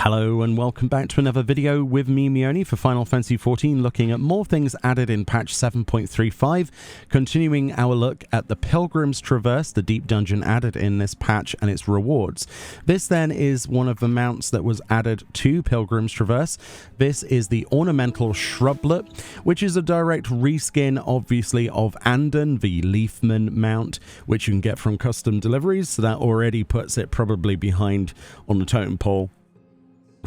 Hello and welcome back to another video with me, Meoni, for Final Fantasy XIV, looking at more things added in patch 7.35, continuing our look at the Pilgrim's Traverse, the deep dungeon added in this patch, and its rewards. This then is one of the mounts that was added to Pilgrim's Traverse. This is the Ornamental Shrublet, which is a direct reskin, obviously, of Andon, the Leafman mount, which you can get from custom deliveries, so that already puts it probably behind on the totem pole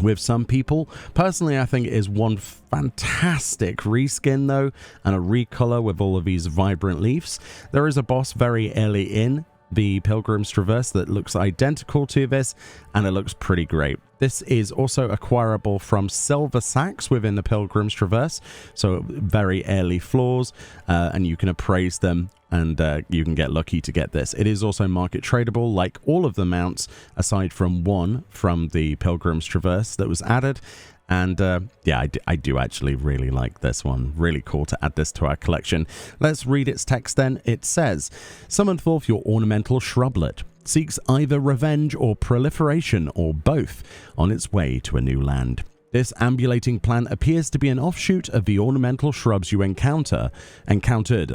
with some people. Personally, I think it is one fantastic reskin though, and a recolor with all of these vibrant leaves. There is a boss very early in the Pilgrim's Traverse that looks identical to this, and it looks pretty great. This is also acquirable from silver sacks within the Pilgrim's Traverse, so very early floors, and you can appraise them, and you can get lucky to get this. It is also market tradable, like all of the mounts, aside from one from the Pilgrim's Traverse that was added. And yeah, I do actually really like this one. Really cool to add this to our collection. Let's read its text then. It says, "Summon forth your ornamental shrublet. Seeks either revenge or proliferation or both on its way to a new land. This ambulating plant appears to be an offshoot of the ornamental shrubs you encountered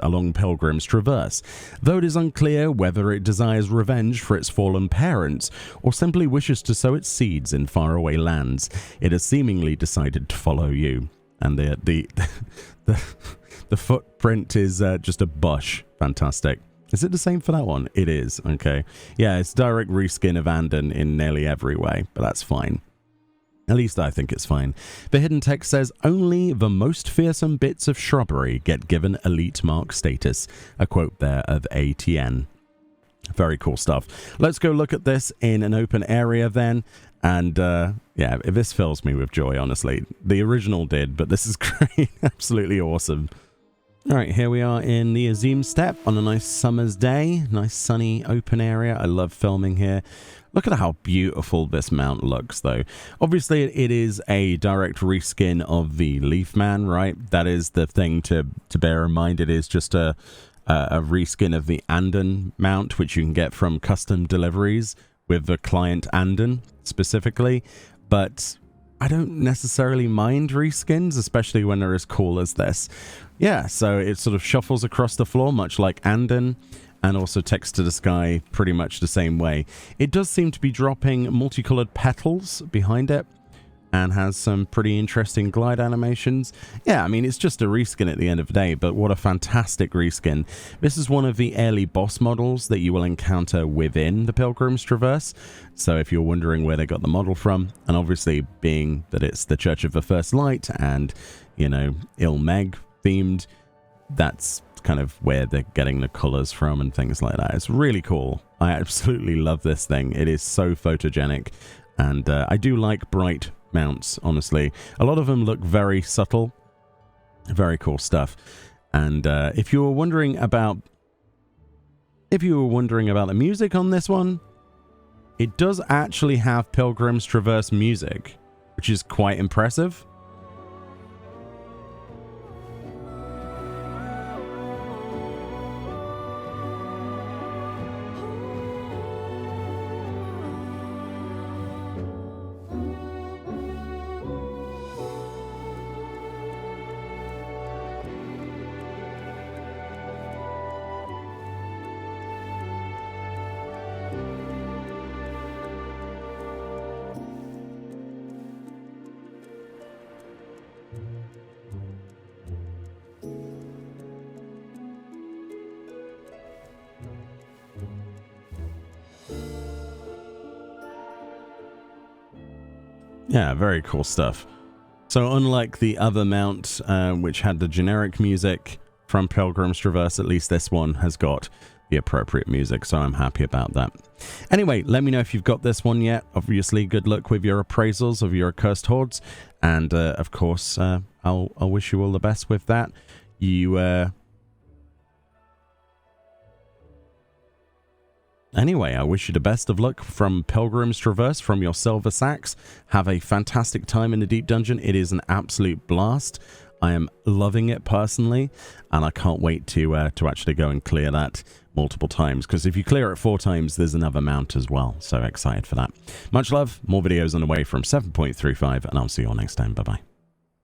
along Pilgrim's Traverse, though it is unclear whether it desires revenge for its fallen parents or simply wishes to sow its seeds in faraway lands. It has seemingly decided to follow you." And the footprint is just a bush. Fantastic. Is it the same for that one? It is. Okay. Yeah, it's direct reskin of Andon in nearly every way, but that's fine. At least I think it's fine. The hidden text says, "Only the most fearsome bits of shrubbery get given elite mark status." A quote there of ATN. Very cool stuff. Let's go look at this in an open area then. And yeah, this fills me with joy, honestly. The original did, but this is great. Absolutely awesome. All right, here we are in the Azim Steppe on a nice summer's day. Nice sunny open area. I love filming here. Look at how beautiful this mount looks, though. Obviously, it is a direct reskin of the Leafman, right? That is the thing to bear in mind. It is just a reskin of the Andon mount, which you can get from custom deliveries with the client Andon specifically. But I don't necessarily mind reskins, especially when they're as cool as this. Yeah, so it sort of shuffles across the floor, much like Andon, and also text to the sky pretty much the same way. It does seem to be dropping multicolored petals behind it, and has some pretty interesting glide animations. Yeah, I mean, it's just a reskin at the end of the day, but what a fantastic reskin. This is one of the early boss models that you will encounter within the Pilgrim's Traverse. So if you're wondering where they got the model from, and obviously being that it's the Church of the First Light and, you know, Ilmeg themed, that's kind of where they're getting the colors from and things like that. It's really cool. I absolutely love this thing. It is so photogenic, and I do like bright mounts, honestly. A lot of them look very subtle. Very cool stuff. And if you were wondering about the music on this one, it does actually have Pilgrim's Traverse music, which is quite impressive. Yeah, very cool stuff. So unlike the other mount, which had the generic music from Pilgrim's Traverse, at least this one has got the appropriate music, so I'm happy about that. Anyway, let me know if you've got this one yet. Obviously, good luck with your appraisals of your accursed hordes, and of course, I'll wish you all the best with that. Anyway, I wish you the best of luck from Pilgrim's Traverse, from your silver sacks. Have a fantastic time in the Deep Dungeon. It is an absolute blast. I am loving it personally, and I can't wait to actually go and clear that multiple times, because if you clear it 4 times, there's another mount as well. So excited for that. Much love, more videos on the way from 7.35, and I'll see you all next time. Bye-bye.